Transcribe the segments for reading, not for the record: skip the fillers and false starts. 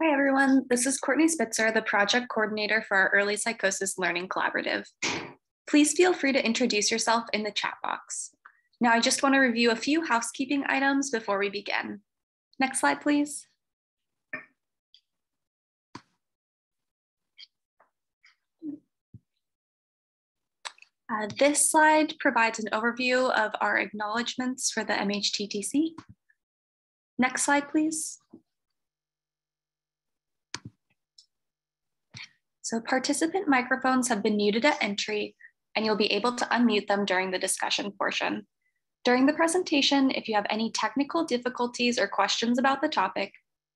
Hi, everyone. This is Courtney Spitzer, the project coordinator for our Early Psychosis Learning Collaborative. Please feel free to introduce yourself in the chat box. Now, I just want to review a few housekeeping items before we begin. Next slide, please. This slide provides an overview of our acknowledgements for the MHTTC. Next slide, please. So participant microphones have been muted at entry, and you'll be able to unmute them during the discussion portion. During the presentation, if you have any technical difficulties or questions about the topic,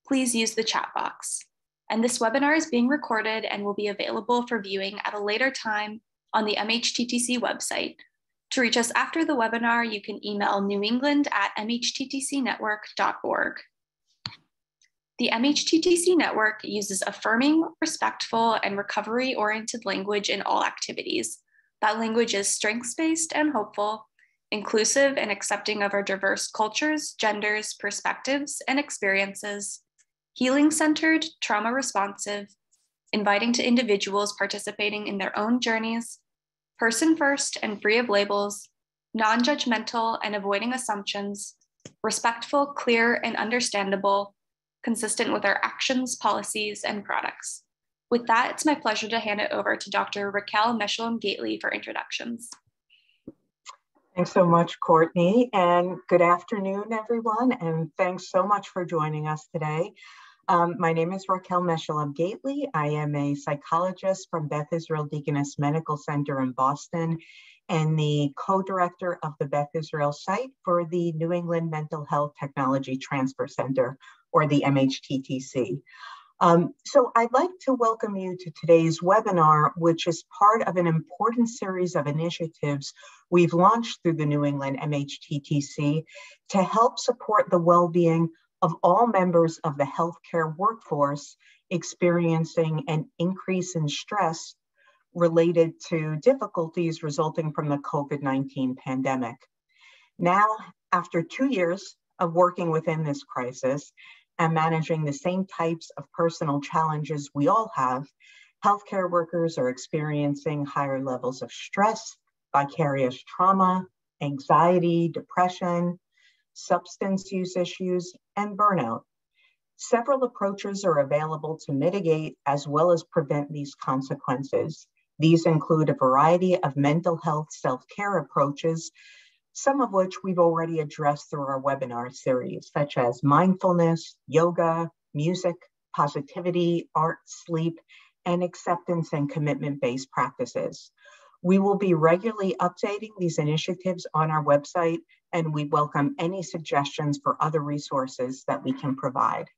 please use the chat box. And this webinar is being recorded and will be available for viewing at a later time on the MHTTC website. To reach us after the webinar, you can email newengland@mhttcnetwork.org. The MHTTC network uses affirming, respectful, and recovery-oriented language in all activities. That language is strengths-based and hopeful, inclusive and accepting of our diverse cultures, genders, perspectives, and experiences, healing-centered, trauma-responsive, inviting to individuals participating in their own journeys, person-first and free of labels, non-judgmental and avoiding assumptions, respectful, clear, and understandable, consistent with our actions, policies, and products. With that, it's my pleasure to hand it over to Dr. Raquel Meshullam-Gately for introductions. Thanks so much, Courtney, and good afternoon, everyone, and thanks so much for joining us today. My name is Raquel Meshullam-Gately. I am a psychologist from Beth Israel Deaconess Medical Center in Boston and the co-director of the Beth Israel site for the New England Mental Health Technology Transfer Center, or the MHTTC. So I'd like to welcome you to today's webinar, which is part of an important series of initiatives we've launched through the New England MHTTC to help support the well-being of all members of the healthcare workforce experiencing an increase in stress related to difficulties resulting from the COVID-19 pandemic. Now, after 2 years of working within this crisis and managing the same types of personal challenges we all have, healthcare workers are experiencing higher levels of stress, vicarious trauma, anxiety, depression, substance use issues, and burnout. Several approaches are available to mitigate as well as prevent these consequences. These include a variety of mental health self-care approaches, some of which we've already addressed through our webinar series, such as mindfulness, yoga, music, positivity, art, sleep, and acceptance and commitment-based practices. We will be regularly updating these initiatives on our website, and we welcome any suggestions for other resources that we can provide.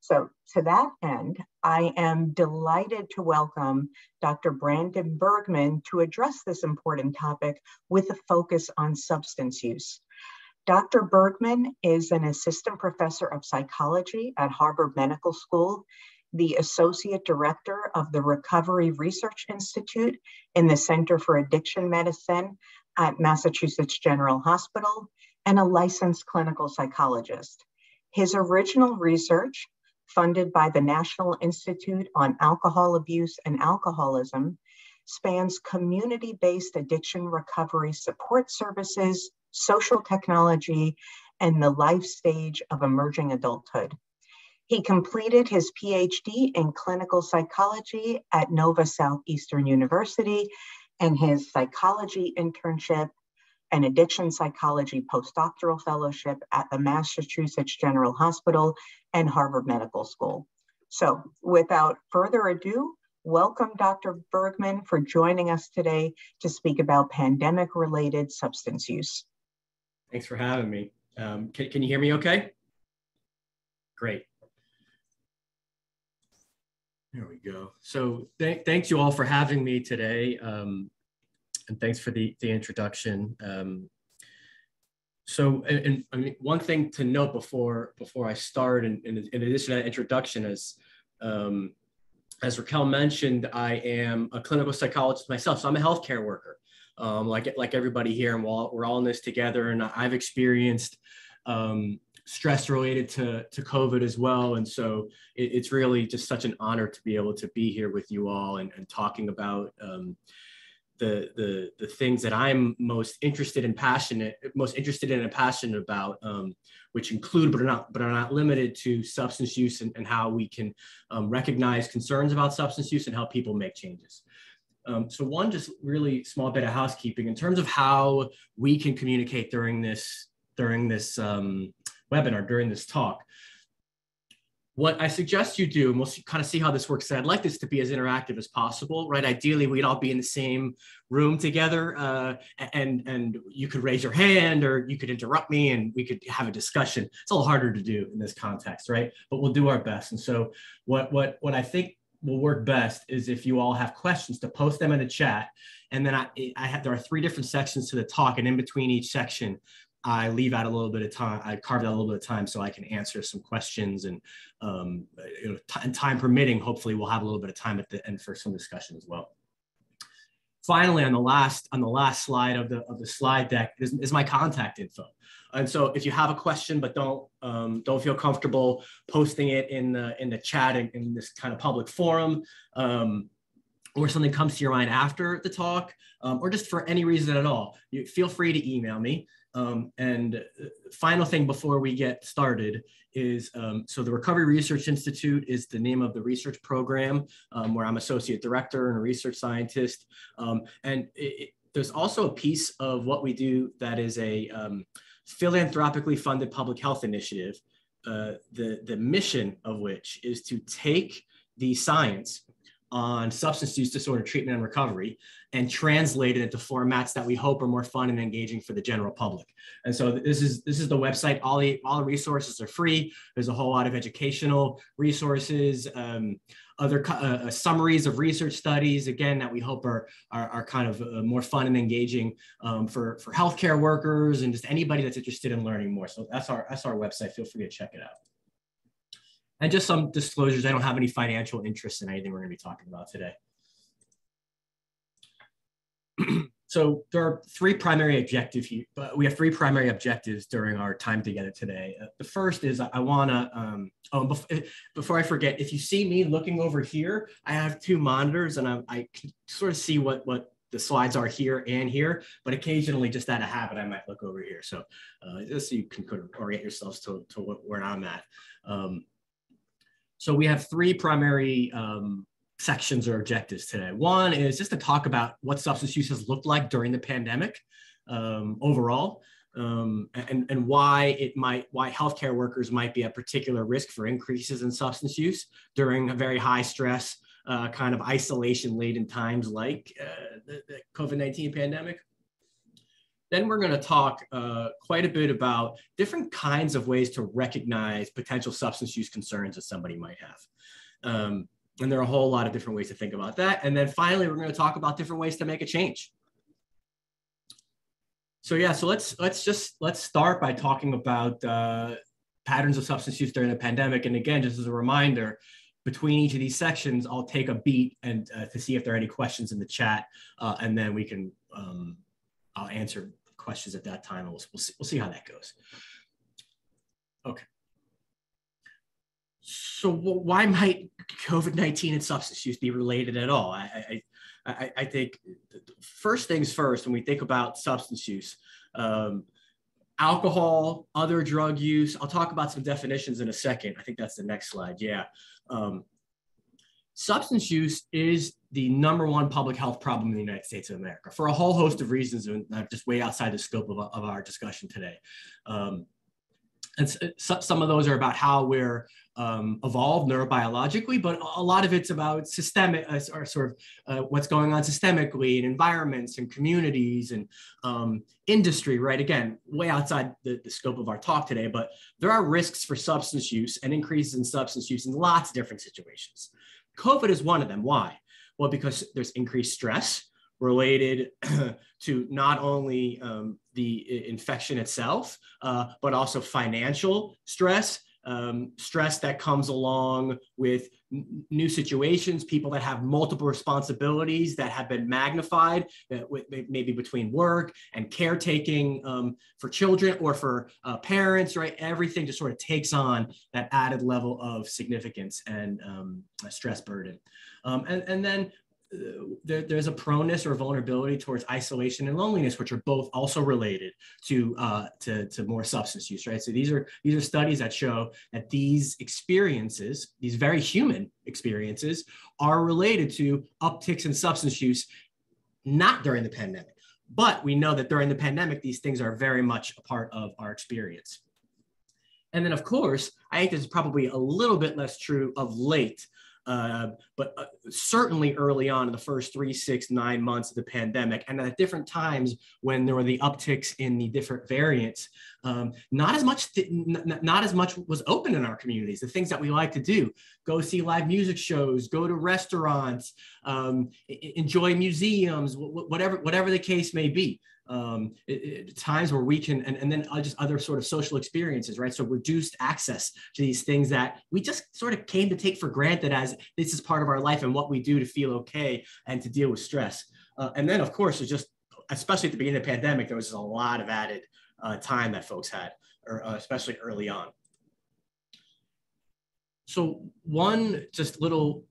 So to that end, I am delighted to welcome Dr. Brandon Bergman to address this important topic with a focus on substance use. Dr. Bergman is an assistant professor of psychology at Harvard Medical School, the associate director of the Recovery Research Institute in the Center for Addiction Medicine at Massachusetts General Hospital, and a licensed clinical psychologist. His original research, funded by the National Institute on Alcohol Abuse and Alcoholism, spans community-based addiction recovery support services, social technology, and the life stage of emerging adulthood. He completed his PhD in clinical psychology at Nova Southeastern University and his psychology internship and addiction psychology postdoctoral fellowship at the Massachusetts General Hospital and Harvard Medical School. So without further ado, welcome Dr. Bergman for joining us today to speak about pandemic-related substance use. Thanks for having me. Can you hear me okay? Great. There we go. So thanks you all for having me today. And thanks for the introduction. So I mean, one thing to note before I start, in addition to that introduction, is as Raquel mentioned, I am a clinical psychologist myself, so I'm a healthcare worker, like everybody here, and we're all in this together. And I've experienced stress related to COVID as well. And so it's really just such an honor to be able to be here with you all and talking about the things that I'm most interested and passionate about, which include but are not limited to substance use and how we can recognize concerns about substance use and help people make changes. So one just really small bit of housekeeping in terms of how we can communicate during this webinar, during this talk. What I suggest you do, and we'll kind of see how this works. I'd like this to be as interactive as possible, right? Ideally, we'd all be in the same room together, and you could raise your hand or you could interrupt me and we could have a discussion. It's a little harder to do in this context, right? But we'll do our best. And so what I think will work best is if you all have questions to post them in the chat. And then there are 3 different sections to the talk, and in between each section, I leave out a little bit of time. I carved out a little bit of time so I can answer some questions, and time permitting, hopefully we'll have a little bit of time at the end for some discussion as well. Finally, on the last slide of the slide deck is my contact info. And so if you have a question but don't feel comfortable posting it in the chat in this kind of public forum, or something comes to your mind after the talk, or just for any reason at all, you feel free to email me. And final thing before we get started is, so the Recovery Research Institute is the name of the research program where I'm associate director and a research scientist. And there's also a piece of what we do that is a philanthropically funded public health initiative, the mission of which is to take the science on substance use disorder treatment and recovery and translate it into formats that we hope are more fun and engaging for the general public. And so this is the website. All the resources are free. There's a whole lot of educational resources, other summaries of research studies, again, that we hope are kind of more fun and engaging for healthcare workers and just anybody that's interested in learning more. So that's our website. Feel free to check it out. And just some disclosures, I don't have any financial interest in anything we're going to be talking about today. So there are 3 primary objectives here, but we have 3 primary objectives during our time together today. The first is I want to, before I forget, if you see me looking over here, I have 2 monitors and I can sort of see what the slides are here and here, but occasionally just out of habit, I might look over here. So just so you can kind of orient yourselves to where I'm at. So we have 3 primary sections or objectives today. One is just to talk about what substance use has looked like during the pandemic overall, and why healthcare workers might be at particular risk for increases in substance use during a very high stress kind of isolation-laden times like the COVID-19 pandemic. Then we're going to talk quite a bit about different kinds of ways to recognize potential substance use concerns that somebody might have. And there are a whole lot of different ways to think about that. And then finally, we're going to talk about different ways to make a change. So yeah, so let's start by talking about patterns of substance use during the pandemic. And again, just as a reminder, between each of these sections, I'll take a beat and to see if there are any questions in the chat, and then we can I'll answer questions at that time. We'll see how that goes. Okay. So why might COVID-19 and substance use be related at all? I think first things first, when we think about substance use, alcohol, other drug use, I'll talk about some definitions in a second. I think that's the next slide. Yeah. Substance use is the #1 public health problem in the United States of America for a whole host of reasons, and just way outside the scope of our discussion today. And some of those are about how we're evolved neurobiologically, but a lot of it's about systemic, or sort of what's going on systemically in environments and communities and industry, right? Again, way outside the scope of our talk today, but there are risks for substance use and increases in substance use in lots of different situations. COVID is one of them. Why? Well, because there's increased stress related to not only the infection itself, but also financial stress stress that comes along with new situations, people that have multiple responsibilities that have been magnified, maybe between work and caretaking for children or for parents, right? Everything just sort of takes on that added level of significance and stress burden. And then there's a proneness or vulnerability towards isolation and loneliness, which are both also related to more substance use, right? So these are studies that show that these experiences, these very human experiences, are related to upticks in substance use, not during the pandemic. But we know that during the pandemic, these things are very much a part of our experience. And then, of course, I think this is probably a little bit less true of late, but certainly early on in the first 3, 6, 9 months of the pandemic, and at different times when there were the upticks in the different variants, not as much was open in our communities. The things that we like to do: go see live music shows, go to restaurants, enjoy museums, whatever the case may be. Times where we can, and then just other sort of social experiences, right? So reduced access to these things that we just sort of came to take for granted as this is part of our life and what we do to feel okay and to deal with stress. And then, of course, it's just, especially at the beginning of the pandemic, there was just a lot of added time that folks had, or especially early on. So one just little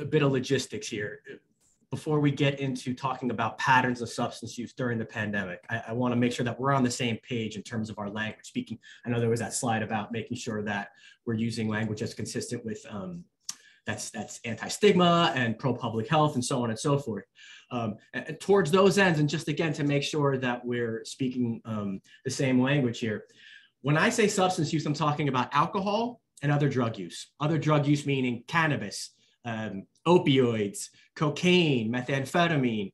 bit of logistics here before we get into talking about patterns of substance use during the pandemic. I want to make sure that we're on the same page in terms of our language speaking. I know there was that slide about making sure that we're using language that's consistent with that's anti-stigma and pro-public health and so on and so forth. And towards those ends, and just again to make sure that we're speaking the same language here. When I say substance use, I'm talking about alcohol and other drug use. Other drug use meaning cannabis, opioids, cocaine, methamphetamine,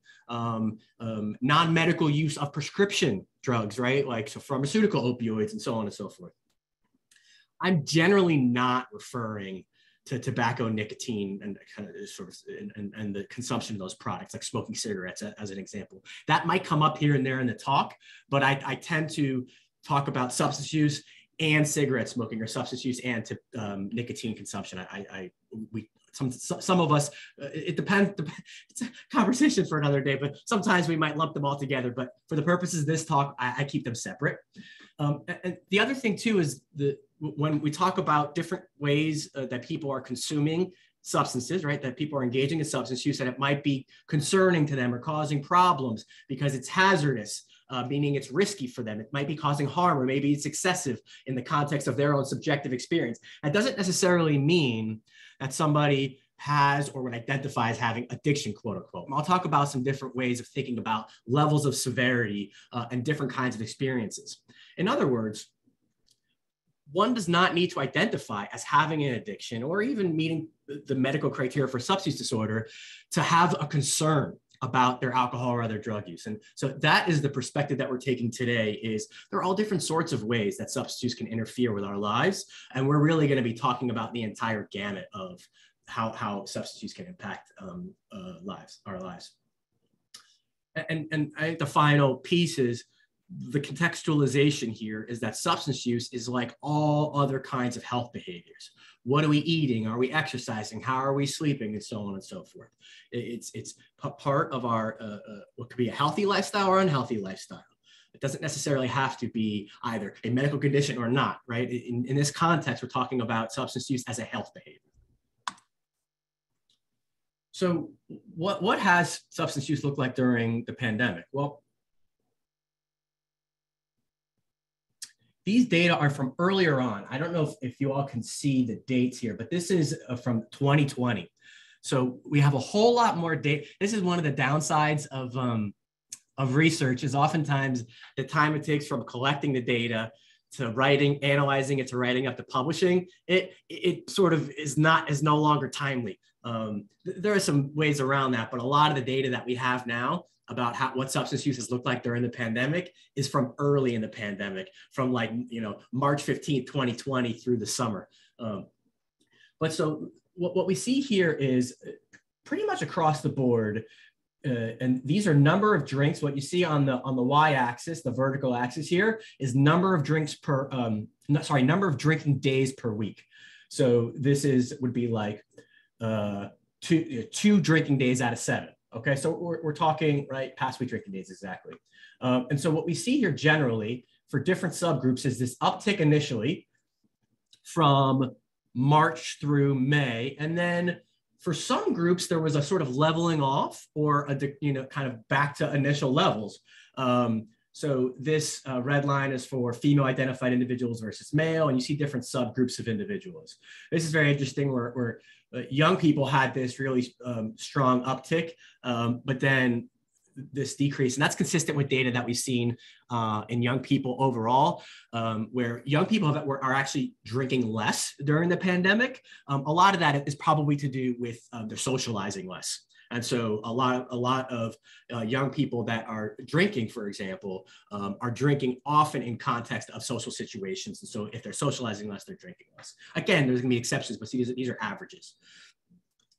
non-medical use of prescription drugs, right? Like so pharmaceutical opioids and so on and so forth. I'm generally not referring to tobacco, nicotine, and kind of sort of and the consumption of those products, like smoking cigarettes as an example. That might come up here and there in the talk, but I tend to talk about substance use and cigarette smoking, or substance use and nicotine consumption. Some of us, it depends, it's a conversation for another day, but sometimes we might lump them all together. But for the purposes of this talk, I keep them separate. And the other thing too is when we talk about different ways that people are consuming substances, right, that people are engaging in substance use, and it might be concerning to them or causing problems because it's hazardous, meaning it's risky for them. It might be causing harm, or maybe it's excessive in the context of their own subjective experience. That doesn't necessarily mean that somebody has or would identify as having addiction, quote unquote. I'll talk about some different ways of thinking about levels of severity and different kinds of experiences. In other words, one does not need to identify as having an addiction or even meeting the medical criteria for substance disorder to have a concern about their alcohol or other drug use. And so that is the perspective that we're taking today. Is there are all different sorts of ways that substance use can interfere with our lives. And we're really going to be talking about the entire gamut of how substance use can impact our lives. And I think the final piece is the contextualization here is that substance use is like all other kinds of health behaviors. What are we eating? Are we exercising? How are we sleeping? And so on and so forth. It's part of our, what could be a healthy lifestyle or unhealthy lifestyle. It doesn't necessarily have to be either a medical condition or not, right? In this context, we're talking about substance use as a health behavior. So what has substance use looked like during the pandemic? Well, these data are from earlier on. I don't know if you all can see the dates here, but this is from 2020. So we have a whole lot more data. This is one of the downsides of research, is oftentimes the time it takes from collecting the data to writing, analyzing it, to writing up to publishing, it sort of is no longer timely. There are some ways around that, but a lot of the data that we have now about what substance use has looked like during the pandemic is from early in the pandemic, from like, March 15th, 2020 through the summer. But so what we see here is pretty much across the board, and these are number of drinks. What you see on the y-axis, the vertical axis here, is number of drinks per, number of drinking days per week. So this would be like two drinking days out of 7. Okay, so we're talking, right, past week drinking days exactly. And so what we see here generally for different subgroups is this uptick initially from March through May, and then for some groups, there was a sort of leveling off or kind of back to initial levels. So this red line is for female identified individuals versus male, and you see different subgroups of individuals. This is very interesting where young people had this really strong uptick, but then this decrease, and that's consistent with data that we've seen in young people overall, where young people are actually drinking less during the pandemic. A lot of that is probably to do with their socializing less. And so a lot of young people that are drinking, for example, are drinking often in context of social situations. And so if they're socializing less, they're drinking less. Again, there's gonna be exceptions, but see, these are averages.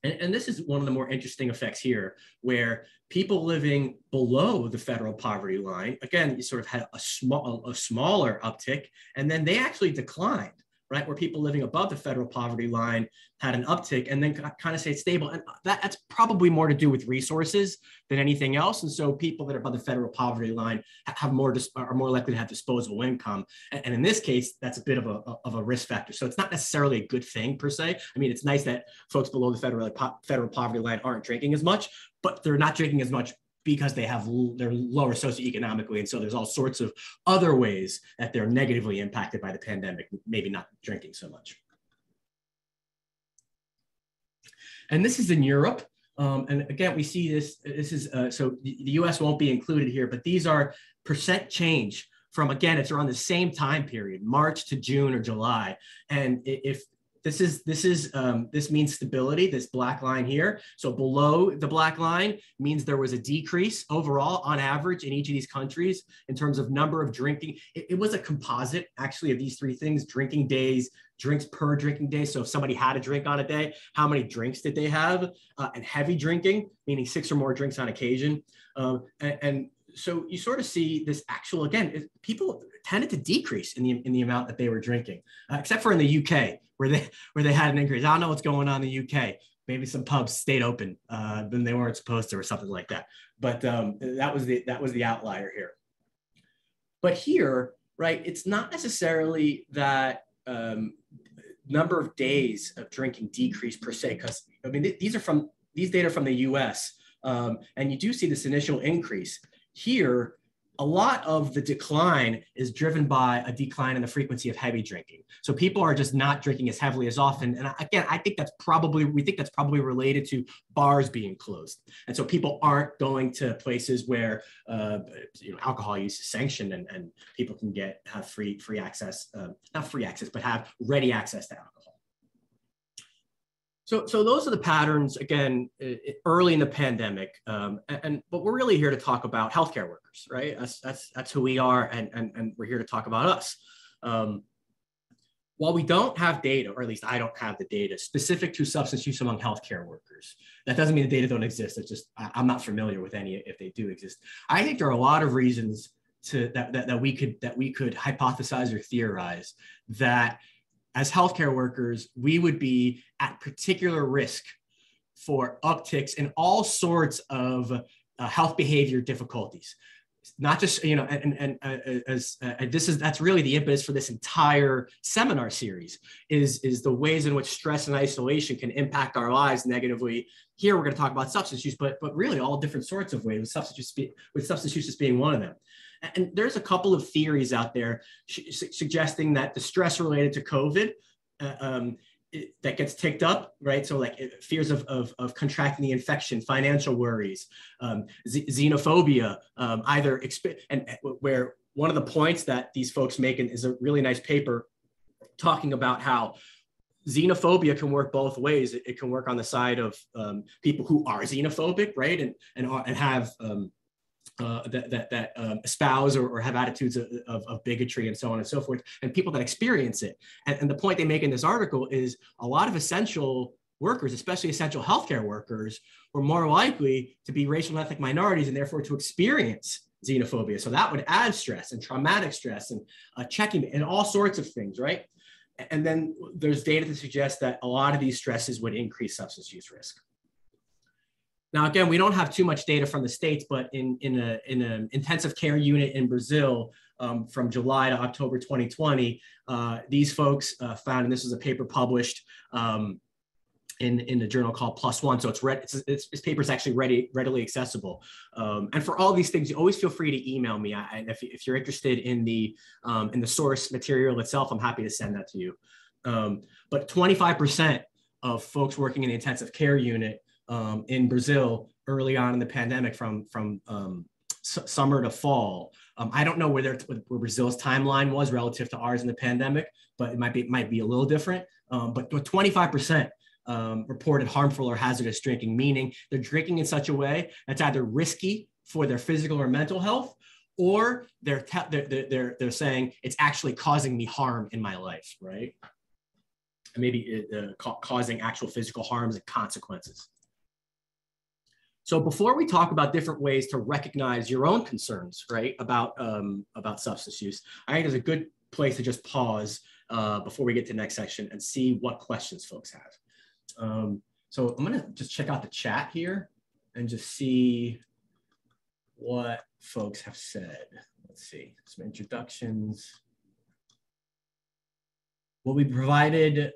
And this is one of the more interesting effects here, where people living below the federal poverty line, again, you sort of had a smaller uptick, and then they actually declined, right? Where people living above the federal poverty line had an uptick and then kind of stayed stable. And that's probably more to do with resources than anything else. And so people that are above the federal poverty line are more likely to have disposable income. And in this case, that's a bit of a risk factor. So it's not necessarily a good thing per se. I mean, it's nice that folks below the federal poverty line aren't drinking as much, but they're not drinking as much because they're lower socioeconomically. And so there's all sorts of other ways that they're negatively impacted by the pandemic, maybe not drinking so much. And this is in Europe. And again, we see this is, so the US won't be included here, but these are percent change from, again, it's around the same time period, March to June or July. And if this means stability, this black line here. So below the black line means there was a decrease overall on average in each of these countries in terms of number of drinking. It was a composite actually of these 3 things: drinking days, drinks per drinking day. So if somebody had a drink on a day, how many drinks did they have? And heavy drinking, meaning 6 or more drinks on occasion. And so you sort of see this actual, again, people tended to decrease in the amount that they were drinking, except for in the UK, where they had an increase. I don't know what's going on in the UK. Maybe some pubs stayed open when they weren't supposed to, or something like that. But that was the outlier here. But here, right, it's not necessarily that number of days of drinking decrease per se, because I mean these data from the US, and you do see this initial increase. Here, a lot of the decline is driven by a decline in the frequency of heavy drinking. So people are just not drinking as heavily as often. And again, we think that's probably related to bars being closed. And so people aren't going to places where alcohol use is sanctioned and people can have free access, not free access, but have ready access to alcohol. So those are the patterns, again, early in the pandemic, but we're really here to talk about healthcare workers, right? That's who we are, and we're here to talk about us. While we don't have data, or at least I don't have the data specific to substance use among healthcare workers, that doesn't mean the data don't exist. It's just I'm not familiar with any if they do exist. I think there are a lot of reasons that we could hypothesize or theorize that as healthcare workers, we would be at particular risk for upticks in all sorts of health behavior difficulties. Not just, that's really the impetus for this entire seminar series is the ways in which stress and isolation can impact our lives negatively. Here, we're going to talk about substance use, but really all different sorts of ways, with substance use being one of them. And there's a couple of theories out there suggesting that the stress related to COVID that gets ticked up, right? So like fears of contracting the infection, financial worries, xenophobia, where one of the points that these folks make is a really nice paper talking about how xenophobia can work both ways. It can work on the side of people who are xenophobic, right? And have espouse or have attitudes of bigotry and so on and so forth, and people that experience it. And the point they make in this article is a lot of essential workers, especially essential healthcare workers, were more likely to be racial and ethnic minorities and therefore to experience xenophobia. So that would add stress and traumatic stress and checking and all sorts of things, right? And then there's data to suggest that a lot of these stresses would increase substance use risk. Now, again, we don't have too much data from the States, but in an intensive care unit in Brazil from July to October 2020, these folks found, and this is a paper published in a journal called PLOS ONE. So this paper is actually readily accessible. And for all these things, you always feel free to email me. If you're interested in the source material itself, I'm happy to send that to you. But 25% of folks working in the intensive care unit in Brazil early on in the pandemic from summer to fall. I don't know where Brazil's timeline was relative to ours in the pandemic, but it might be a little different. But 25% reported harmful or hazardous drinking, meaning they're drinking in such a way that's either risky for their physical or mental health, or they're saying it's actually causing me harm in my life, right? And maybe causing actual physical harms and consequences. So before we talk about different ways to recognize your own concerns, right, about substance use, I think there's a good place to just pause before we get to the next section and see what questions folks have. So I'm gonna just check out the chat here and just see what folks have said. Let's see, some introductions. Well, we provided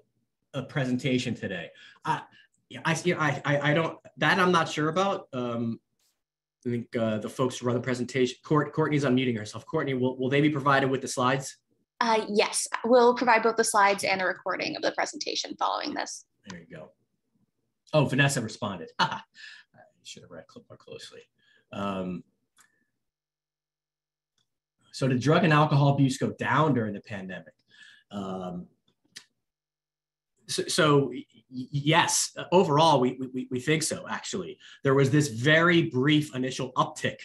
a presentation today. I don't, that I'm not sure about. I think the folks who run the presentation, Courtney's unmuting herself. Courtney, will they be provided with the slides? Yes, we'll provide both the slides and a recording of the presentation following this. There you go. Oh, Vanessa responded. I should have read more closely. So did drug and alcohol abuse go down during the pandemic? So yes, overall, we think so, actually. There was this very brief initial uptick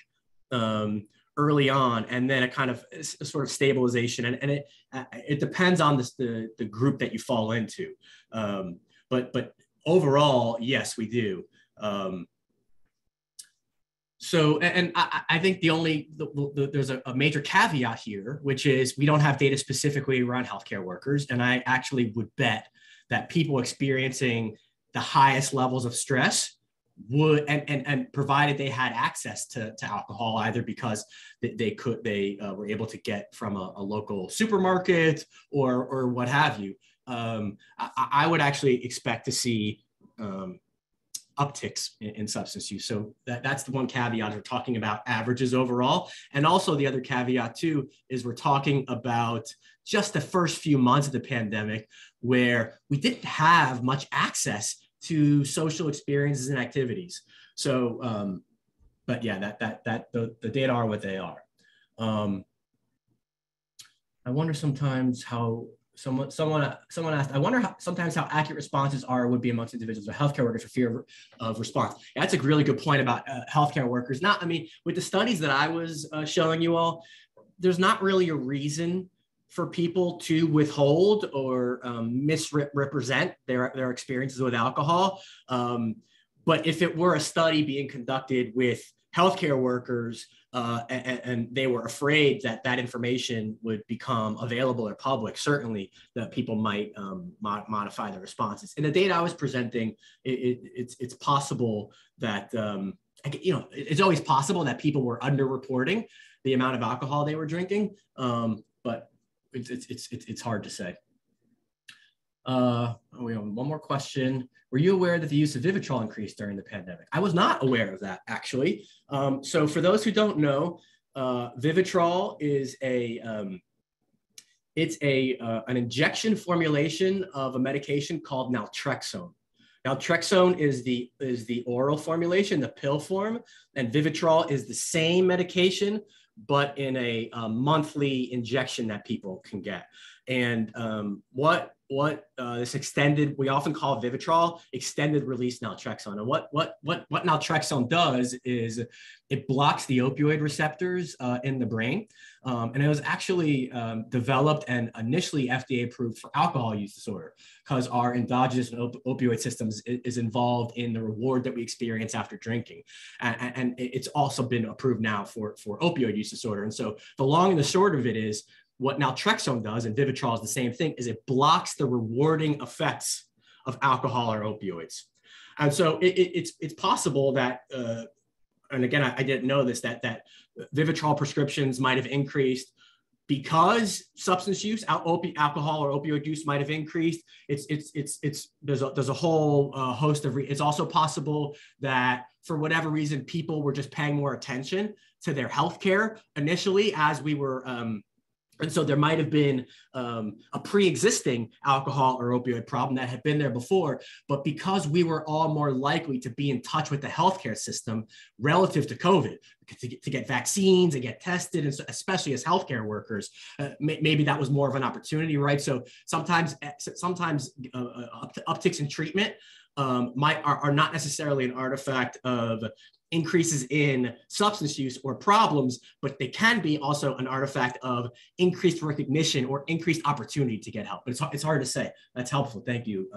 early on, and then a kind of a sort of stabilization. And it depends on the group that you fall into. But overall, yes, we do. So, and I think there's a major caveat here, which is we don't have data specifically around healthcare workers. And I actually would bet that people experiencing the highest levels of stress would, and provided they had access to alcohol, either because they were able to get from a local supermarket or what have you, I would actually expect to see upticks in substance use. So that's the one caveat. We're talking about averages overall. And also the other caveat too, is we're talking about just the first few months of the pandemic where we didn't have much access to social experiences and activities. So, but yeah, the data are what they are. I wonder sometimes how, someone asked, I wonder sometimes how accurate responses would be amongst individuals or healthcare workers for fear of response. Yeah, that's a really good point about healthcare workers. With the studies that I was showing you all, there's not really a reason for people to withhold or misrepresent their experiences with alcohol. But if it were a study being conducted with healthcare workers, and they were afraid that information would become available or public, certainly that people might modify their responses. In the data I was presenting, it's possible that, it's always possible that people were underreporting the amount of alcohol they were drinking, but it's hard to say. We have one more question. Were you aware that the use of Vivitrol increased during the pandemic? I was not aware of that, actually. So for those who don't know, Vivitrol is an injection formulation of a medication called naltrexone. Naltrexone is the oral formulation, the pill form, and Vivitrol is the same medication, but in a monthly injection that people can get. And what this extended, we often call Vivitrol extended release naltrexone. And what naltrexone does is it blocks the opioid receptors in the brain. And it was actually developed and initially FDA approved for alcohol use disorder, because our endogenous and opioid systems is involved in the reward that we experience after drinking. And it's also been approved now for opioid use disorder. And so the long and the short of it is, what naltrexone does, and Vivitrol is the same thing, is it blocks the rewarding effects of alcohol or opioids. And so it's possible that, and again, I didn't know this, that Vivitrol prescriptions might have increased because substance use, alcohol or opioid use might have increased. There's a whole host of, it's also possible that for whatever reason, people were just paying more attention to their healthcare initially as we were, and so there might have been a pre-existing alcohol or opioid problem that had been there before, but because we were all more likely to be in touch with the healthcare system relative to COVID, to get vaccines and get tested, and so, especially as healthcare workers, maybe that was more of an opportunity, right? So sometimes upticks in treatment are not necessarily an artifact of increases in substance use or problems, but they can be also an artifact of increased recognition or increased opportunity to get help. But it's hard to say. That's helpful. Thank you.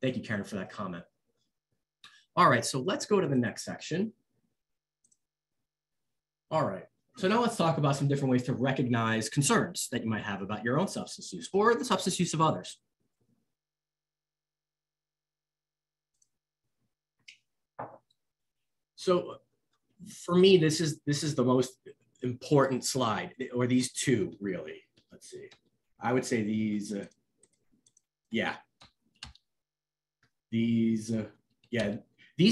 Thank you, Karen, for that comment. All right, so let's go to the next section. All right, so now let's talk about some different ways to recognize concerns that you might have about your own substance use or the substance use of others. So for me, this is the most important slide, or these two really. Let's see. I would say these, these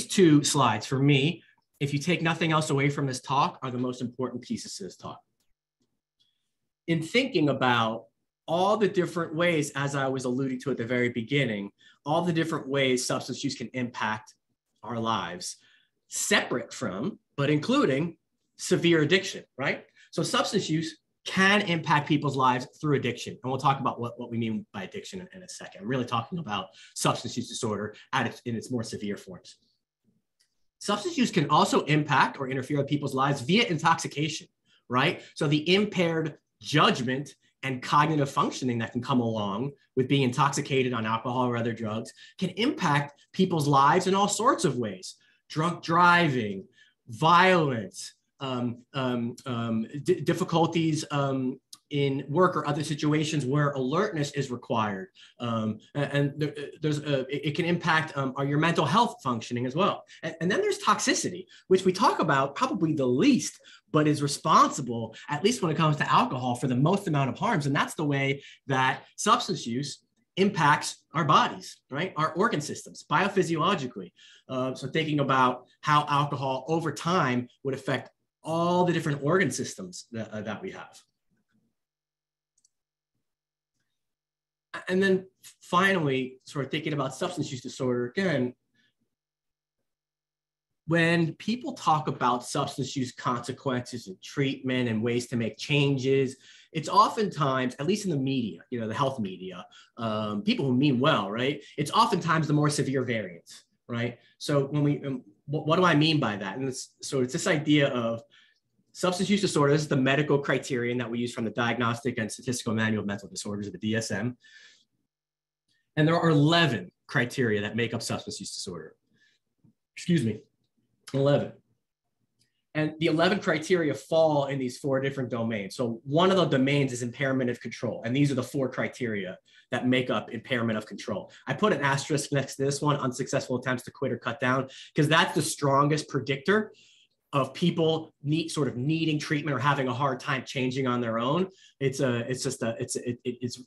two slides for me, if you take nothing else away from this talk, are the most important pieces to this talk. In thinking about all the different ways, as I was alluding to at the very beginning, all the different ways substance use can impact our lives, separate from, but including severe addiction, right? So substance use can impact people's lives through addiction. And we'll talk about what we mean by addiction in a second. I'm really talking about substance use disorder in its more severe forms. Substance use can also impact or interfere with people's lives via intoxication, right? So the impaired judgment and cognitive functioning that can come along with being intoxicated on alcohol or other drugs can impact people's lives in all sorts of ways. Drunk driving, violence, difficulties in work or other situations where alertness is required. It can impact your mental health functioning as well. And then there's toxicity, which we talk about probably the least, but is responsible, at least when it comes to alcohol, for the most amount of harms. And that's the way that substance use impacts our bodies, right? Our organ systems, biophysiologically. So thinking about how alcohol over time would affect all the different organ systems that we have. And then finally, sort of thinking about substance use disorder, again, when people talk about substance use consequences and treatment and ways to make changes, it's oftentimes, at least in the media, the health media, people who mean well, right? It's oftentimes the more severe variants, right? So when we, what do I mean by that? And it's this idea of substance use disorder. This is the medical criterion that we use from the Diagnostic and Statistical Manual of Mental Disorders, or the DSM. And there are 11 criteria that make up substance use disorder. 11. And the 11 criteria fall in these 4 different domains. So one of the domains is impairment of control. And these are the 4 criteria that make up impairment of control. I put an asterisk next to this one, unsuccessful attempts to quit or cut down, because that's the strongest predictor of people needing treatment or having a hard time changing on their own. It's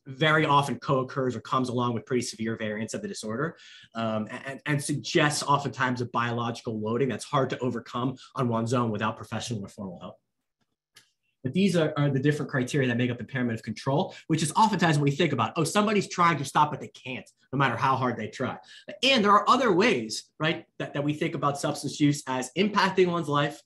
very often co-occurs or comes along with pretty severe variants of the disorder, and suggests oftentimes a biological loading that's hard to overcome on one's own without professional or formal help. But these are the different criteria that make up impairment of control, which is oftentimes when we think about, oh, somebody's trying to stop, but they can't, no matter how hard they try. And there are other ways, right, that we think about substance use as impacting one's life,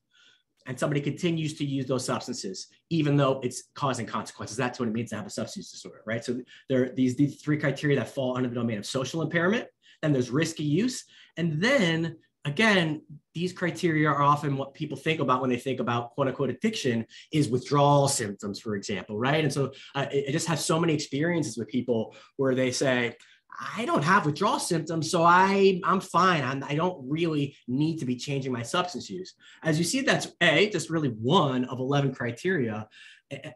and somebody continues to use those substances, even though it's causing consequences. That's what it means to have a substance use disorder, right? So there are these three criteria that fall under the domain of social impairment, then there's risky use, and then again, these criteria are often what people think about when they think about quote unquote addiction is withdrawal symptoms, for example, right? And so I just have so many experiences with people where they say, I don't have withdrawal symptoms, so I'm fine. I don't really need to be changing my substance use. As you see, that's A, just really one of 11 criteria.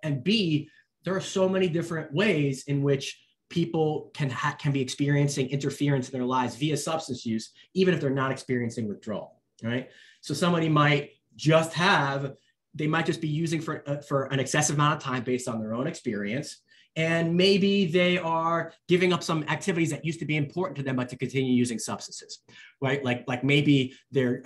And B, there are so many different ways in which people can be experiencing interference in their lives via substance use, even if they're not experiencing withdrawal, right? So somebody might just be using for an excessive amount of time based on their own experience. And maybe they are giving up some activities that used to be important to them, but to continue using substances, right? Like maybe their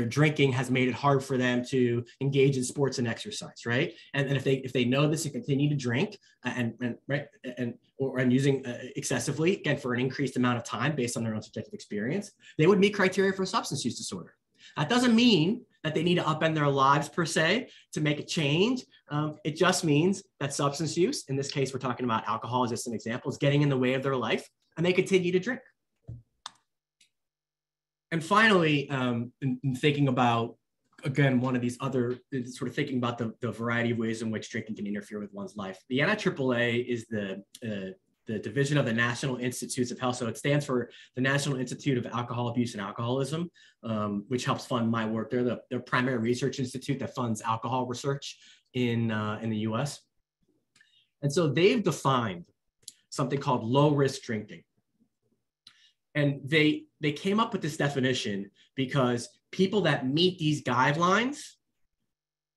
drinking has made it hard for them to engage in sports and exercise, right? And if they know this and continue to drink and using excessively, again, for an increased amount of time based on their own subjective experience, they would meet criteria for a substance use disorder. That doesn't mean that they need to upend their lives per se to make a change. It just means that substance use, in this case, we're talking about alcohol as just an example, is getting in the way of their life and they continue to drink. And finally, in thinking about, again, one of these other, sort of thinking about the variety of ways in which drinking can interfere with one's life. The NIAAA is the division of the National Institutes of Health. So it stands for the National Institute of Alcohol Abuse and Alcoholism, which helps fund my work. They're the primary research institute that funds alcohol research in the US. And so they've defined something called low-risk drinking. And they came up with this definition because people that meet these guidelines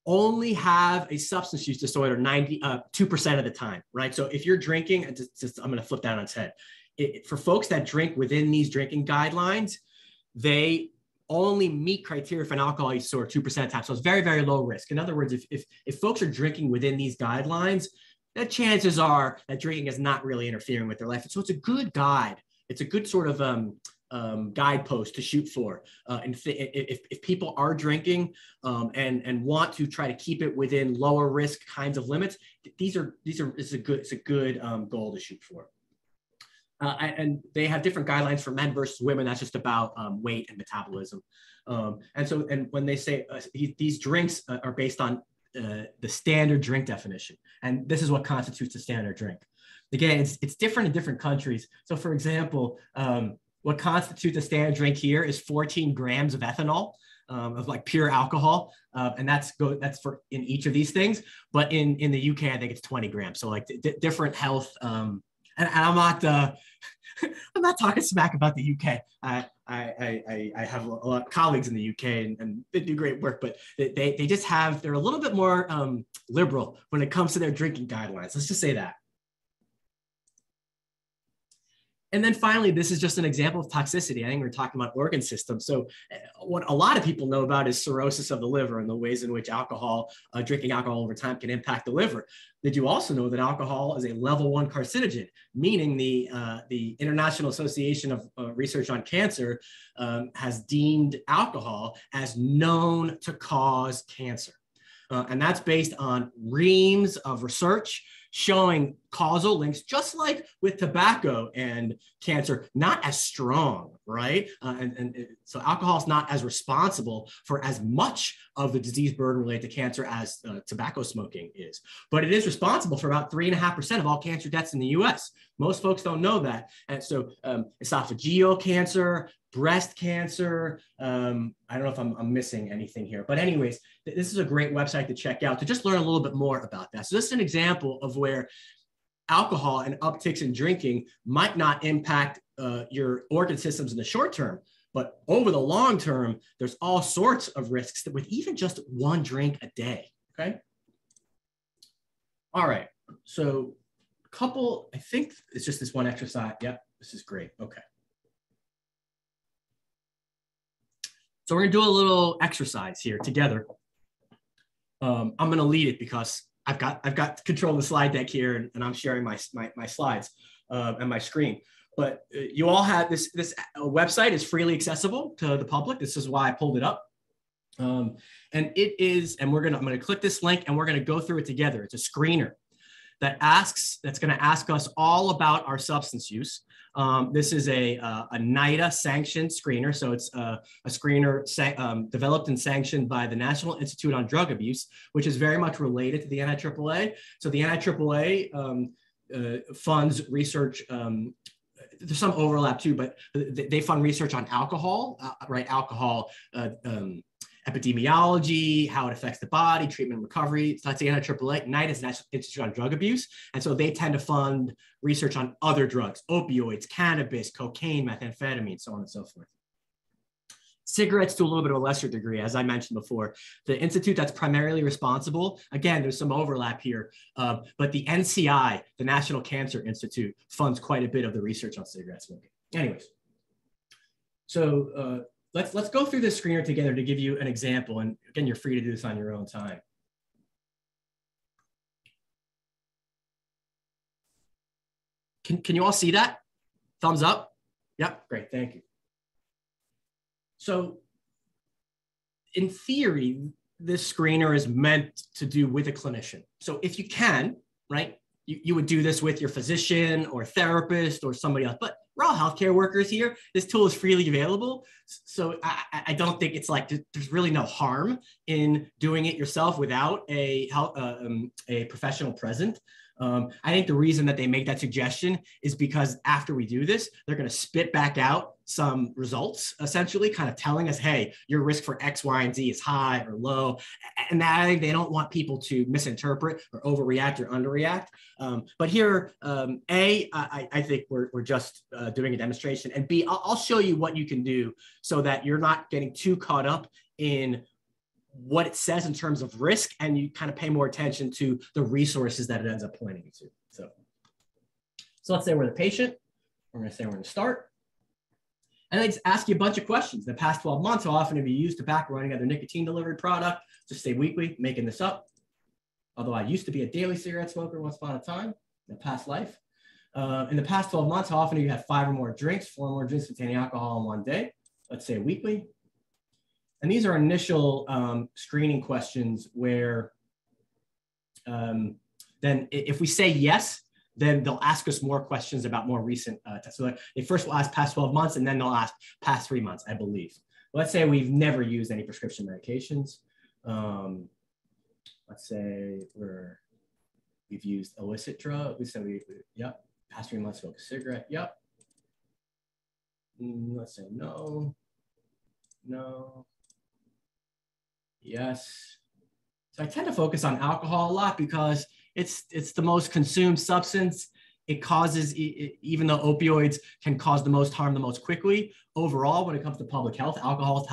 only have a substance use disorder 2% of the time, right? So if you're drinking, I'm going to flip that on its head. For folks that drink within these drinking guidelines, they only meet criteria for an alcohol use disorder 2% of the time. So it's very, very low risk. In other words, if folks are drinking within these guidelines, the chances are that drinking is not really interfering with their life. And so it's a good guide. It's a good sort of guidepost to shoot for. And if people are drinking and want to try to keep it within lower risk kinds of limits, it's a good goal to shoot for. And they have different guidelines for men versus women. That's just about weight and metabolism. And when they say these drinks are based on the standard drink definition, and this is what constitutes a standard drink. Again, it's different in different countries. So for example, what constitutes a standard drink here is 14 grams of ethanol, of like pure alcohol. And that's for in each of these things. But in the UK, I think it's 20 grams. So like different health. And I'm not I'm not talking smack about the UK. I have a lot of colleagues in the UK and they do great work, but they're a little bit more liberal when it comes to their drinking guidelines. Let's just say that. And then finally, this is just an example of toxicity. I think we're talking about organ systems. So what a lot of people know about is cirrhosis of the liver and the ways in which drinking alcohol over time can impact the liver. Did you also know that alcohol is a level 1 carcinogen, meaning the International Association of Research on Cancer has deemed alcohol as known to cause cancer. And that's based on reams of research showing causal links, just like with tobacco and cancer, not as strong, right? So alcohol is not as responsible for as much of the disease burden related to cancer as tobacco smoking is. But it is responsible for about 3.5% of all cancer deaths in the US. Most folks don't know that. And so esophageal cancer, breast cancer, I don't know if I'm missing anything here, but anyways, this is a great website to check out to just learn a little bit more about that. So this is an example of where alcohol and upticks in drinking might not impact your organ systems in the short term, but over the long term, there's all sorts of risks that with even just one drink a day, okay? All right, so I think it's just this one exercise. Yep, this is great, okay. So we're gonna do a little exercise here together. I'm gonna lead it because I've got control of the slide deck here and I'm sharing my slides and my screen. But you all have this website is freely accessible to the public. This is why I pulled it up. And it is, and I'm going to click this link and we're going to go through it together. It's a screener that's going to ask us all about our substance use. This is a NIDA sanctioned screener. So it's a screener developed and sanctioned by the National Institute on Drug Abuse, which is very much related to the NIAAA. So the NIAAA funds research. There's some overlap too, but they fund research on alcohol, right? Alcohol epidemiology, how it affects the body, treatment and recovery. So that's the NIAAA. NIDA is the National Institute on Drug Abuse. And so they tend to fund research on other drugs, opioids, cannabis, cocaine, methamphetamine, so on and so forth. Cigarettes to a little bit of a lesser degree, as I mentioned before. The institute that's primarily responsible, again, there's some overlap here, but the NCI, the National Cancer Institute, funds quite a bit of the research on cigarette smoking. Anyways, so let's go through this screener together to give you an example. And again, you're free to do this on your own time. Can you all see that? Thumbs up? Yep, great, thank you. So in theory, this screener is meant to do with a clinician. So if you can, right, you would do this with your physician or therapist or somebody else, but we're all healthcare workers here. This tool is freely available. So I don't think it's like, there's really no harm in doing it yourself without a professional present. I think the reason that they make that suggestion is because after we do this, they're going to spit back out some results, essentially kind of telling us, hey, your risk for X, Y, and Z is high or low. And that, I think they don't want people to misinterpret or overreact or underreact. But here, I think we're just doing a demonstration. And B, I'll show you what you can do so that you're not getting too caught up in what it says in terms of risk, and you kind of pay more attention to the resources that it ends up pointing you to. So let's say we're the patient. We're going to say we're going to start. And they just ask you a bunch of questions. In the past 12 months, how often have you used tobacco or any other nicotine delivered product? Just say weekly, making this up. Although I used to be a daily cigarette smoker once upon a time in a past life. In the past 12 months, how often have you had 5 or more drinks, 4 or more drinks containing alcohol in one day? Let's say weekly. And these are initial screening questions where then if we say yes, then they'll ask us more questions about more recent tests. So they first will ask past 12 months, and then they'll ask past 3 months, I believe. Let's say we've never used any prescription medications. Let's say we've used illicit drugs. We said yep, past 3 months, smoked a cigarette, yep. Let's say no, yes. So I tend to focus on alcohol a lot because it's the most consumed substance. It causes, even though opioids can cause the most harm the most quickly, overall, when it comes to public health, alcohol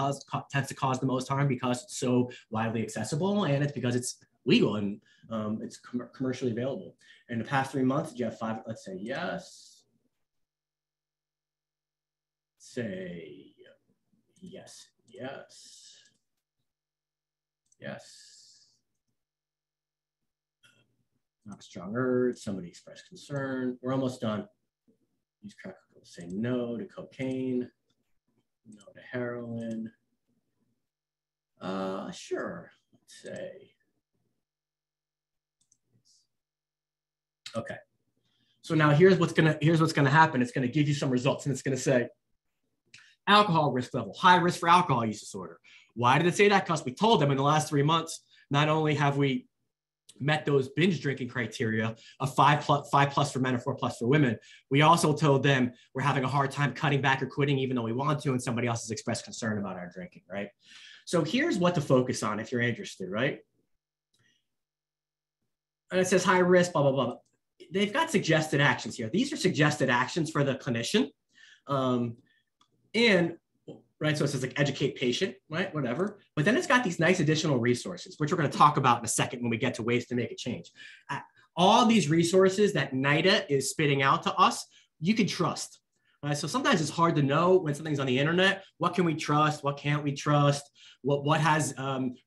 tends to cause the most harm because it's so widely accessible, and it's because it's legal and it's commercially available. In the past 3 months, did you have 5? Let's say yes. Say yes, yes, yes. Not strong urge, somebody expressed concern. We're almost done. Use crack cocaine. Say no to cocaine, no to heroin. Sure, let's say. Okay. So now here's what's gonna happen. It's gonna give you some results, and it's gonna say alcohol risk level, high risk for alcohol use disorder. Why did it say that? Because we told them in the last 3 months, not only have we met those binge drinking criteria of 5+ for men or 4+ for women, we also told them we're having a hard time cutting back or quitting even though we want to, and somebody else has expressed concern about our drinking, right? So here's what to focus on if you're interested, right? And it says high risk, blah, blah, blah. They've got suggested actions here. These are suggested actions for the clinician. Right, so it says like educate patient, right, whatever. But then it's got these nice additional resources, which we're going to talk about in a second when we get to ways to make a change. All these resources that NIDA is spitting out to us, you can trust. Right? So sometimes it's hard to know when something's on the internet, what can we trust, what can't we trust, what has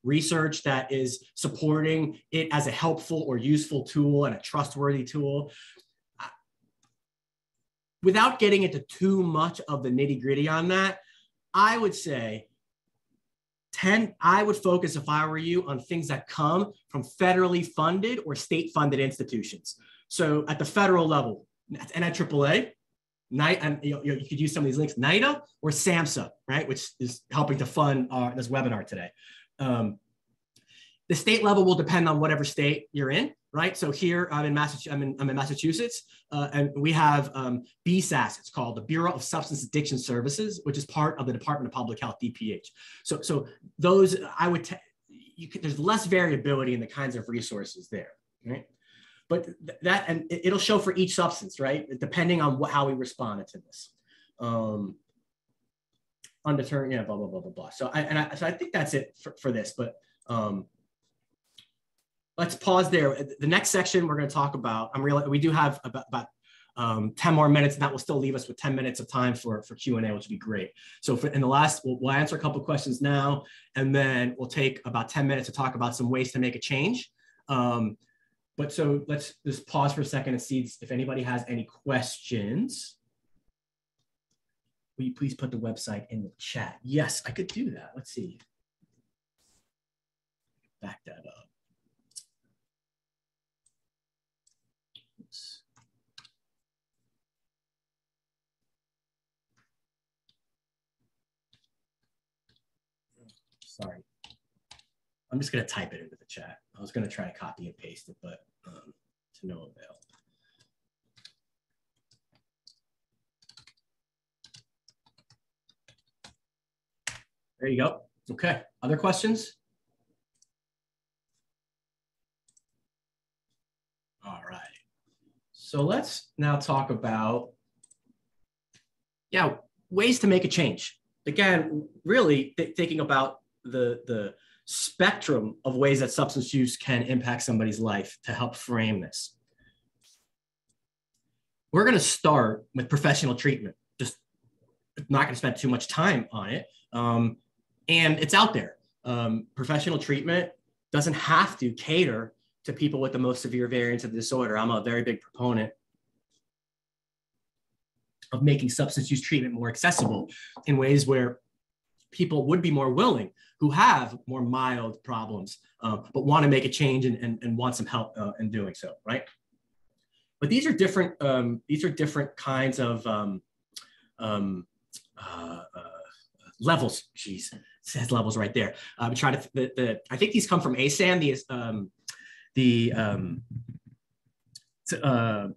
research that is supporting it as a helpful or useful tool and a trustworthy tool. Without getting into too much of the nitty-gritty on that, I would say I would focus, if I were you, on things that come from federally funded or state funded institutions. So at the federal level, and at AAA, and you could use some of these links, NIDA or SAMHSA, right, which is helping to fund this webinar today. The state level will depend on whatever state you're in, right? So here I'm in Massachusetts, and we have BSAS. It's called the Bureau of Substance Addiction Services, which is part of the Department of Public Health, DPH. So those there's less variability in the kinds of resources there, right? But and it'll show for each substance, right? Depending on how we responded to this. Undetermined, yeah, blah blah blah blah blah. So I think that's it for this, but. Let's pause there. The next section we're going to talk about, we do have about 10 more minutes, and that will still leave us with 10 minutes of time for Q&A, which would be great. So in the last, we'll answer a couple of questions now, and then we'll take about 10 minutes to talk about some ways to make a change. But so let's just pause for a second and see if anybody has any questions. Will you please put the website in the chat? Yes, I could do that. Let's see. Back that up. Sorry, I'm just going to type it into the chat. I was going to try to copy and paste it, but to no avail. There you go. Okay, other questions? All right, so let's now talk about, ways to make a change. Again, really thinking about the spectrum of ways that substance use can impact somebody's life to help frame this. We're going to start with professional treatment. Just not going to spend too much time on it. And it's out there. Professional treatment doesn't have to cater to people with the most severe variants of the disorder. I'm a very big proponent of making substance use treatment more accessible in ways where people would be more willing, who have more mild problems, but want to make a change and want some help in doing so, right? But these are different kinds of levels. Geez, it says levels right there. I think these come from ASAM, the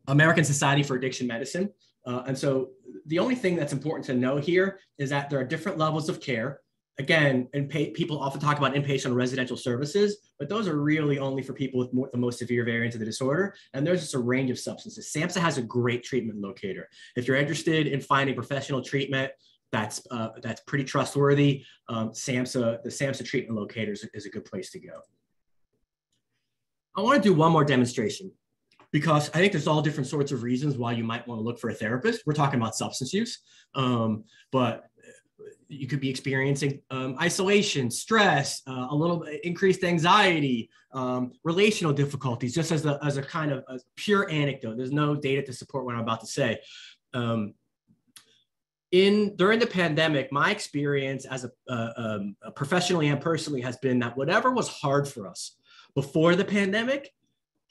American Society for Addiction Medicine. And so the only thing that's important to know here is that there are different levels of care. Again, people often talk about inpatient residential services, but those are really only for people with the most severe variants of the disorder. And there's just a range of substances. SAMHSA has a great treatment locator. If you're interested in finding professional treatment that's pretty trustworthy, the SAMHSA treatment locator is a good place to go. I want to do one more demonstration, because I think there's all different sorts of reasons why you might want to look for a therapist. We're talking about substance use, but you could be experiencing isolation, stress, a little increased anxiety, relational difficulties, just as a kind of a pure anecdote. There's no data to support what I'm about to say. During the pandemic, my experience as professionally and personally has been that whatever was hard for us before the pandemic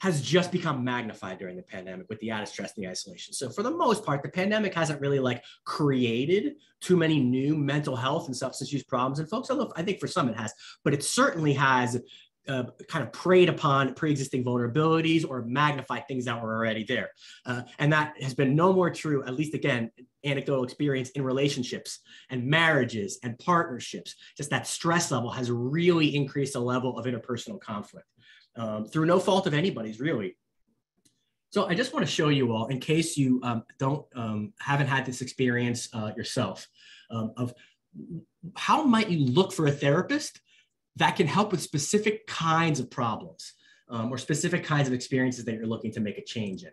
has just become magnified during the pandemic with the added stress and the isolation. So for the most part, the pandemic hasn't really created too many new mental health and substance use problems. And folks, I think for some it has, but it certainly has kind of preyed upon pre-existing vulnerabilities or magnified things that were already there. And that has been no more true, at least again, anecdotal experience in relationships and marriages and partnerships. Just that stress level has really increased the level of interpersonal conflict. Through no fault of anybody's, really. So I just want to show you all, in case you haven't had this experience yourself, of how might you look for a therapist that can help with specific kinds of problems or specific kinds of experiences that you're looking to make a change in.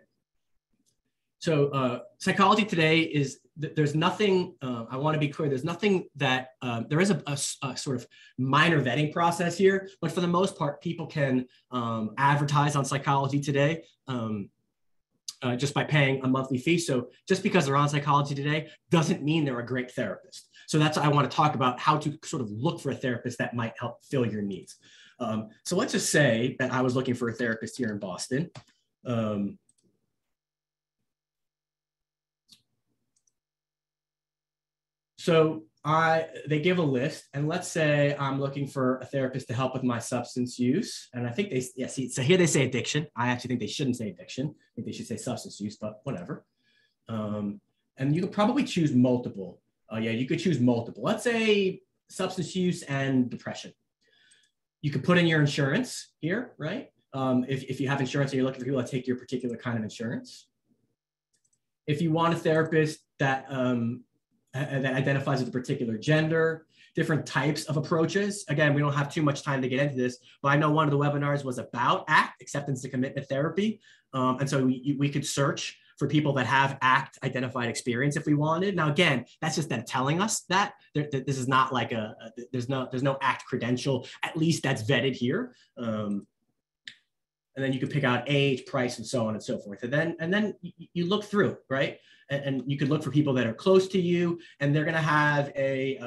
So psychology today is, there's nothing, I want to be clear, there's nothing that, there is a sort of minor vetting process here, but for the most part, people can advertise on psychology today just by paying a monthly fee. So just because they're on psychology today doesn't mean they're a great therapist. So that's, I want to talk about how to sort of look for a therapist that might help fill your needs. So let's just say that I was looking for a therapist here in Boston. So they give a list, and let's say I'm looking for a therapist to help with my substance use. And I think so here they say addiction. I actually think they shouldn't say addiction. I think they should say substance use, but whatever. And you could probably choose multiple. You could choose multiple. Let's say substance use and depression. You could put in your insurance here, right? If you have insurance and you're looking for people that take your particular kind of insurance. If you want a therapist that identifies with a particular gender, different types of approaches. Again, we don't have too much time to get into this, but I know one of the webinars was about ACT, acceptance to commitment therapy. And so we could search for people that have ACT identified experience if we wanted. Now, again, that's just them telling us that this is not like there's no ACT credential, at least that's vetted here. And then you could pick out age, price, and so on and so forth. And then you look through, right? And you could look for people that are close to you, and they're gonna have a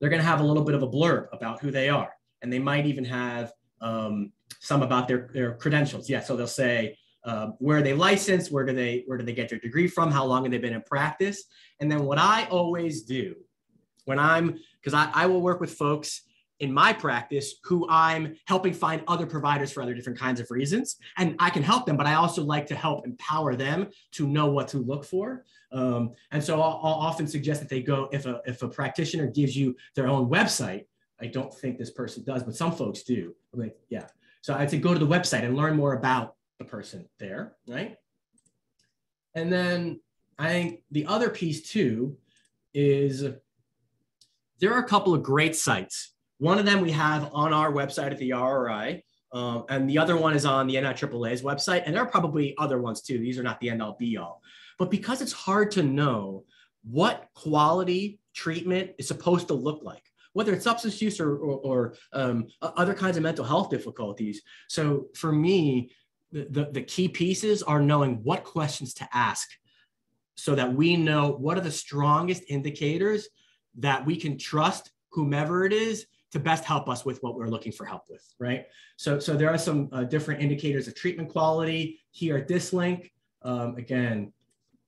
little bit of a blurb about who they are. And they might even have some about their credentials. Yeah, so they'll say, where are they licensed? Where do they get their degree from? How long have they been in practice? And then what I always do because I will work with folks in my practice who I'm helping find other providers for other different kinds of reasons. And I can help them, but I also like to help empower them to know what to look for. And so I'll often suggest that they go, if a practitioner gives you their own website, I don't think this person does, but some folks do. I'm like, yeah. So I'd say go to the website and learn more about the person there, right? And then I think the other piece too is there are a couple of great sites. One of them we have on our website at the RRI, and the other one is on the NIAAA's website, and there are probably other ones too. These are not the end all be all. But because it's hard to know what quality treatment is supposed to look like, whether it's substance use or other kinds of mental health difficulties. So for me, the key pieces are knowing what questions to ask so that we know what are the strongest indicators that we can trust whomever it is to best help us with what we're looking for help with, right? So there are some different indicators of treatment quality here at this link. Again,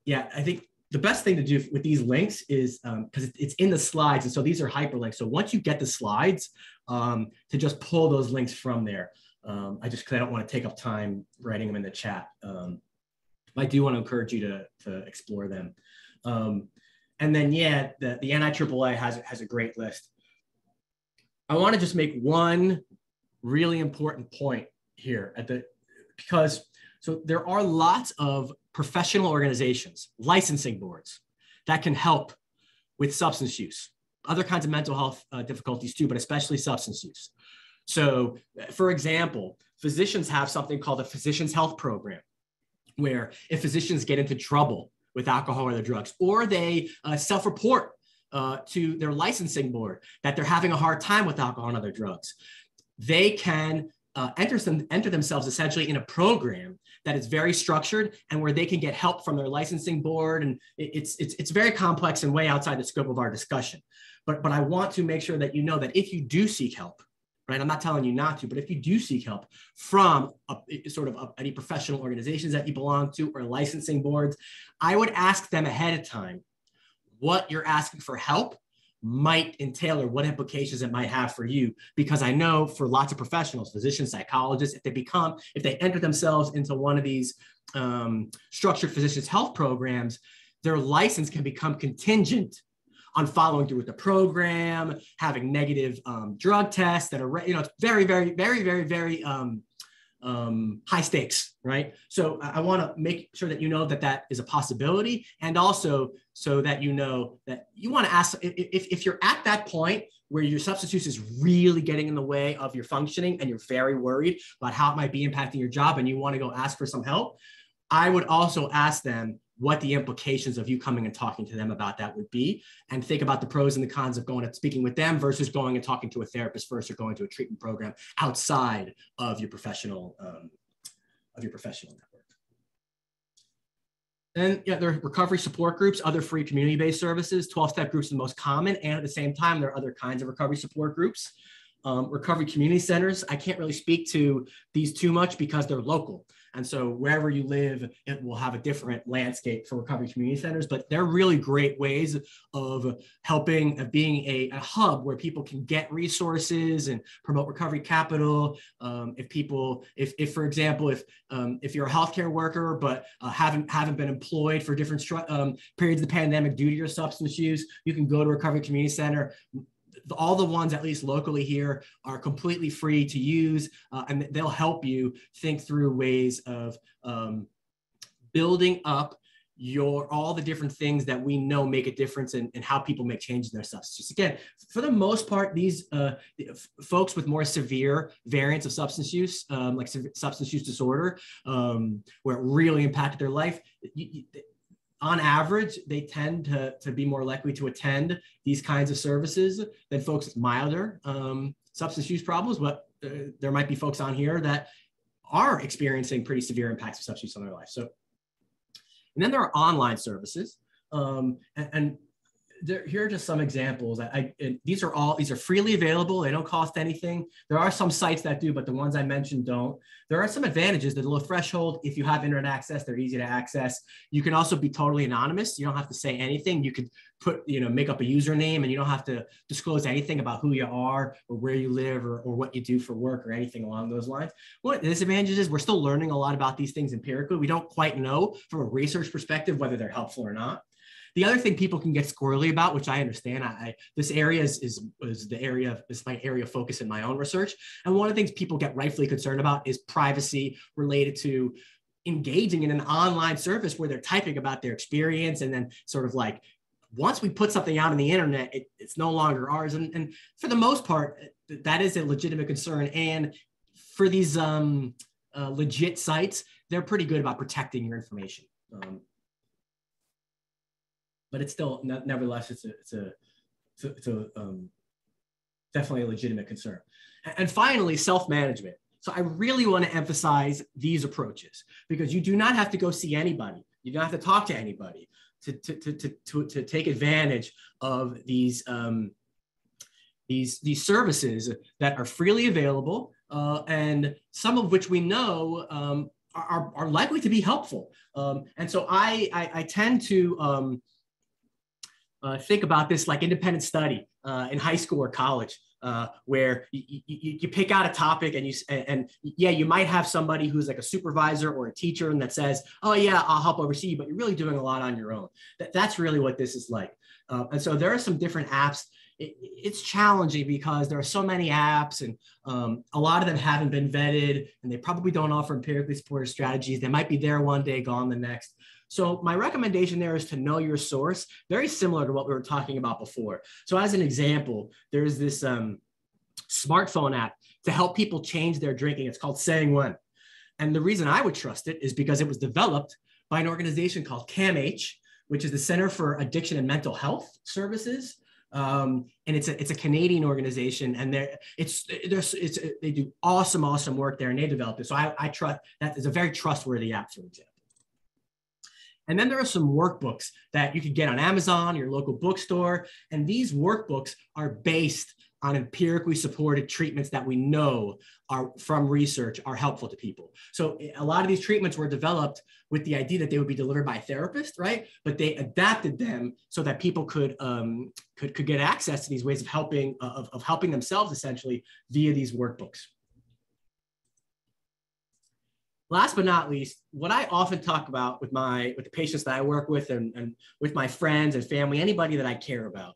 yeah, I think the best thing to do with these links is, because it's in the slides, and so these are hyperlinks. So once you get the slides, to just pull those links from there. Because I don't want to take up time writing them in the chat. I do want to encourage you to explore them. And then, yeah, the NIAAA has a great list. I want to just make one really important point here because there are lots of professional organizations, licensing boards that can help with substance use, other kinds of mental health difficulties too, but especially substance use. So for example, physicians have something called a physician's health program, where if physicians get into trouble with alcohol or other drugs, or they self-report to their licensing board that they're having a hard time with alcohol and other drugs, they can enter themselves essentially in a program that is very structured and where they can get help from their licensing board. And it's very complex and way outside the scope of our discussion. But I want to make sure that you know that if you do seek help, right? I'm not telling you not to, but if you do seek help from any professional organizations that you belong to or licensing boards, I would ask them ahead of time what you're asking for help might entail or what implications it might have for you. Because I know for lots of professionals, physicians, psychologists, if they enter themselves into one of these structured physicians health programs, their license can become contingent on following through with the program, having negative drug tests that are, it's very, very, very, very, very high stakes, right? So I want to make sure that you know that is a possibility, and also so that you know that you want to ask if you're at that point where your substance use is really getting in the way of your functioning and you're very worried about how it might be impacting your job and you want to go ask for some help, I would also ask them what the implications of you coming and talking to them about that would be, and think about the pros and the cons of going and speaking with them versus going and talking to a therapist first or going to a treatment program outside of your professional network. And yeah, there are recovery support groups, other free community-based services. 12-step groups are the most common. And at the same time, there are other kinds of recovery support groups. Recovery community centers, I can't really speak to these too much because they're local. And so wherever you live, it will have a different landscape for recovery community centers, but they're really great ways of helping, of being a hub where people can get resources and promote recovery capital. If for example, if you're a healthcare worker, but haven't been employed for different periods of the pandemic due to your substance use, you can go to a recovery community center. All the ones, at least locally here, are completely free to use, and they'll help you think through ways of building up all the different things that we know make a difference in how people make changes in their substance use. Again, for the most part, these folks with more severe variants of substance use, like substance use disorder, where it really impacted their life, on average, they tend to be more likely to attend these kinds of services than folks with milder substance use problems. But there might be folks on here that are experiencing pretty severe impacts of substance use on their life. So, and then there are online services, here are just some examples. These are freely available. They don't cost anything. There are some sites that do, but the ones I mentioned don't. There are some advantages. There's a low threshold. If you have internet access, they're easy to access. You can also be totally anonymous. You don't have to say anything. You could make up a username, and you don't have to disclose anything about who you are or where you live or what you do for work or anything along those lines. One of the disadvantages is we're still learning a lot about these things empirically. We don't quite know from a research perspective whether they're helpful or not. The other thing people can get squirrely about, which I understand, this area is my area of focus in my own research. And one of the things people get rightfully concerned about is privacy related to engaging in an online service where they're typing about their experience. And then sort of like, once we put something out on the internet, it's no longer ours. And for the most part, that is a legitimate concern. And for these legit sites, they're pretty good about protecting your information. But it's still, nevertheless, it's definitely a legitimate concern. And finally, self-management. So I really want to emphasize these approaches because you do not have to go see anybody. You don't have to talk to anybody to take advantage of these services that are freely available and some of which we know are likely to be helpful. And so I tend to think about this like independent study in high school or college, where you pick out a topic and you might have somebody who's like a supervisor or a teacher and that says, oh yeah, I'll help oversee you, but you're really doing a lot on your own. That's really what this is like. And so there are some different apps. It's challenging because there are so many apps and a lot of them haven't been vetted and they probably don't offer empirically supported strategies. They might be there one day, gone the next. So my recommendation there is to know your source, very similar to what we were talking about before. So as an example, there's this smartphone app to help people change their drinking. It's called Saying When. And the reason I would trust it is because it was developed by an organization called CAMH, which is the Center for Addiction and Mental Health Services. And it's a Canadian organization, and they do awesome work there, and they developed it. So I trust that is a very trustworthy app, for example. And then there are some workbooks that you can get on Amazon, your local bookstore. And these workbooks are based on empirically supported treatments that we know are from research are helpful to people. So a lot of these treatments were developed with the idea that they would be delivered by a therapist, right? But they adapted them so that people could get access to these ways of helping themselves essentially via these workbooks. Last but not least, what I often talk about with the patients that I work with and with my friends and family, anybody that I care about,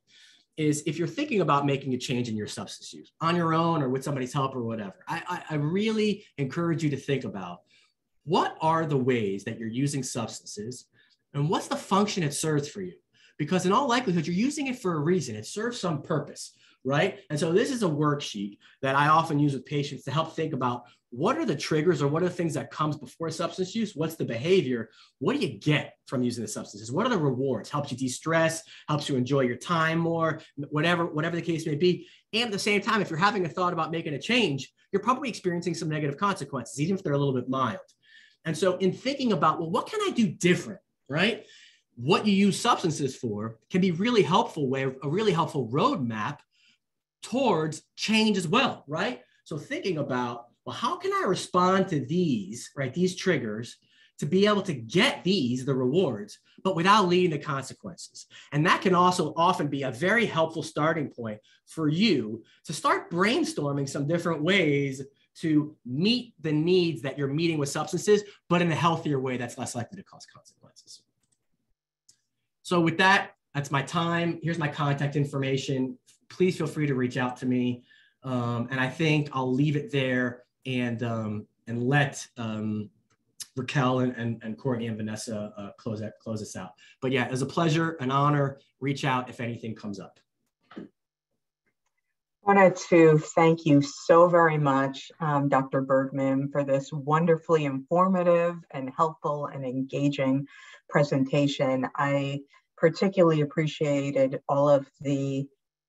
is if you're thinking about making a change in your substance use on your own or with somebody's help or whatever, I really encourage you to think about what are the ways that you're using substances and what's the function it serves for you? Because in all likelihood, you're using it for a reason. It serves some purpose, right? And so this is a worksheet that I often use with patients to help think about what are the triggers or what are the things that comes before substance use? What's the behavior? What do you get from using the substances? What are the rewards? Helps you de-stress, helps you enjoy your time more, whatever the case may be. And at the same time, if you're having a thought about making a change, you're probably experiencing some negative consequences, even if they're a little bit mild. And so in thinking about, well, what can I do different right? What you use substances for can be really helpful way, a really helpful roadmap towards change as well, right? So thinking about, well, how can I respond to these, right? These triggers to be able to get these, the rewards, but without leading to consequences. And that can also often be a very helpful starting point for you to start brainstorming some different ways to meet the needs that you're meeting with substances, but in a healthier way that's less likely to cause consequences. So with that, that's my time. Here's my contact information. Please feel free to reach out to me. And I think I'll leave it there and let Raquel and Courtney and Vanessa close this out. But yeah, it was a pleasure, an honor. Reach out if anything comes up. I wanted to thank you so very much, Dr. Bergman, for this wonderfully informative and helpful and engaging presentation. I particularly appreciated all of the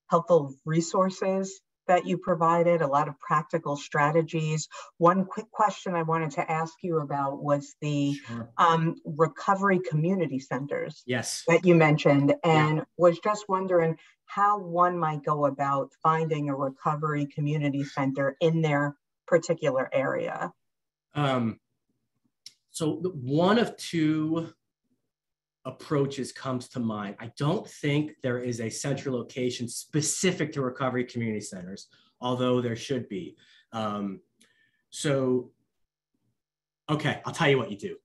helpful resources that you provided, a lot of practical strategies. One quick question I wanted to ask you about was the recovery community centers that you mentioned, and was just wondering how one might go about finding a recovery community center in their particular area. So one of two approaches comes to mind. I don't think there is a central location specific to recovery community centers, although there should be. Okay, I'll tell you what you do.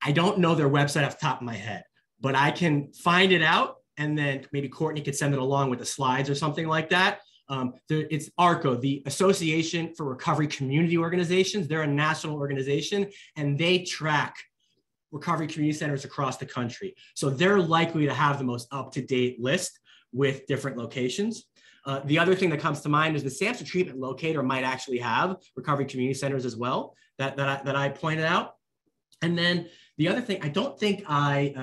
I don't know their website off the top of my head, but I can find it out, and then maybe Courtney could send it along with the slides or something like that. It's ARCO, the Association for Recovery Community Organizations. They're a national organization, and they track recovery community centers across the country. So they're likely to have the most up-to-date list with different locations. The other thing that comes to mind is the Samhsa Treatment Locator might actually have recovery community centers as well that I pointed out. And then the other thing, I don't think I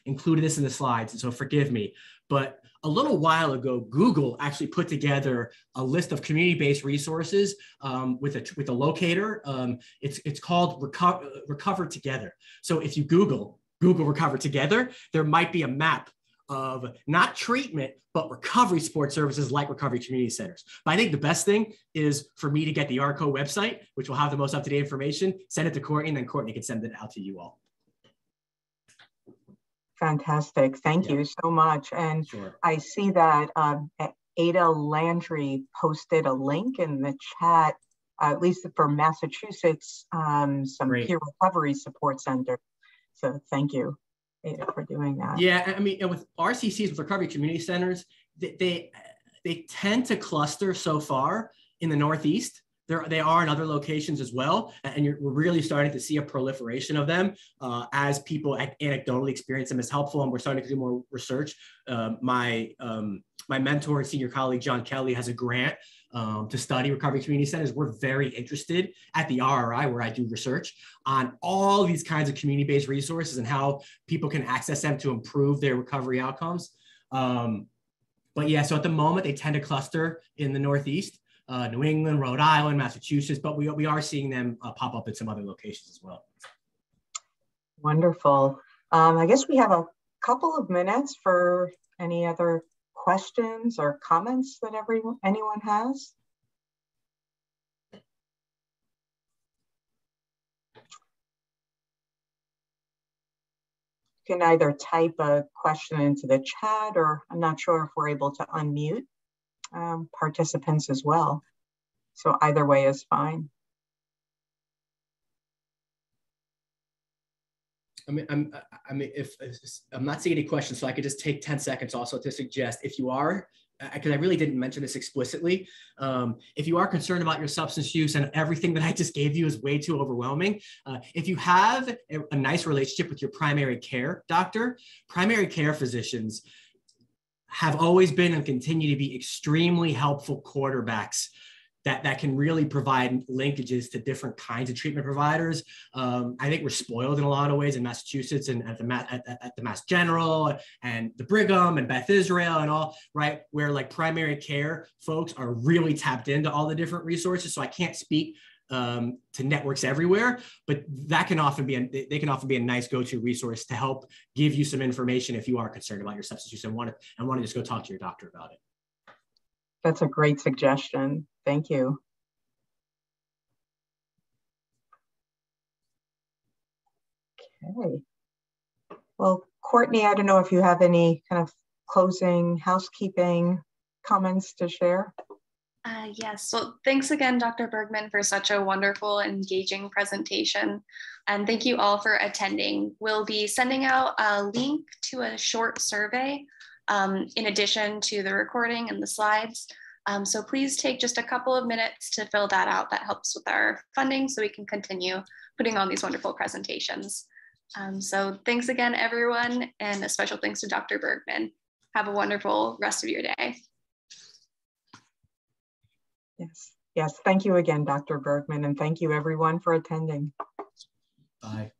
included this in the slides, so forgive me, but a little while ago, Google actually put together a list of community-based resources with a locator. It's called Recover Together. So if you Google Recover Together, there might be a map of not treatment, but recovery support services like recovery community centers. But I think the best thing is for me to get the ARCO website, which will have the most up-to-date information, send it to Courtney, and then Courtney can send it out to you all. Fantastic. Thank you so much. And I see that Ada Landry posted a link in the chat, at least for Massachusetts, some peer recovery support center. So thank you, Ada, for doing that. Yeah, I mean, and with RCCs, with recovery community centers, they tend to cluster so far in the Northeast. They are in other locations as well, and we're really starting to see a proliferation of them as people anecdotally experience them as helpful, and we're starting to do more research. My mentor and senior colleague, John Kelly, has a grant to study recovery community centers. We're very interested at the RRI, where I do research, on all these kinds of community-based resources and how people can access them to improve their recovery outcomes. But yeah, so at the moment, they tend to cluster in the Northeast. New England, Rhode Island, Massachusetts, but we are seeing them pop up in some other locations as well. Wonderful. I guess we have a couple of minutes for any other questions or comments that anyone has. You can either type a question into the chat, or I'm not sure if we're able to unmute participants as well. So either way is fine. If I'm not seeing any questions, so I could just take 10 seconds also to suggest, if you are, because I really didn't mention this explicitly, if you are concerned about your substance use and everything that I just gave you is way too overwhelming, if you have a nice relationship with your primary care doctor, primary care physicians have always been and continue to be extremely helpful quarterbacks that can really provide linkages to different kinds of treatment providers. I think we're spoiled in a lot of ways in Massachusetts and at the Mass General and the Brigham and Beth Israel and all, right? Where like primary care folks are really tapped into all the different resources. So I can't speak to networks everywhere, but that can often be they can often be a nice go-to resource to help give you some information if you are concerned about your substance use and want to just go talk to your doctor about it. That's a great suggestion. Thank you. Okay. Well, Courtney, I don't know if you have any kind of closing housekeeping comments to share. Yes, so thanks again, Dr. Bergman, for such a wonderful, engaging presentation. And thank you all for attending. We'll be sending out a link to a short survey in addition to the recording and the slides. So please take just a couple of minutes to fill that out. That helps with our funding so we can continue putting on these wonderful presentations. So thanks again, everyone, and a special thanks to Dr. Bergman. Have a wonderful rest of your day. Yes, thank you again, Dr. Bergman, and thank you everyone for attending. Bye.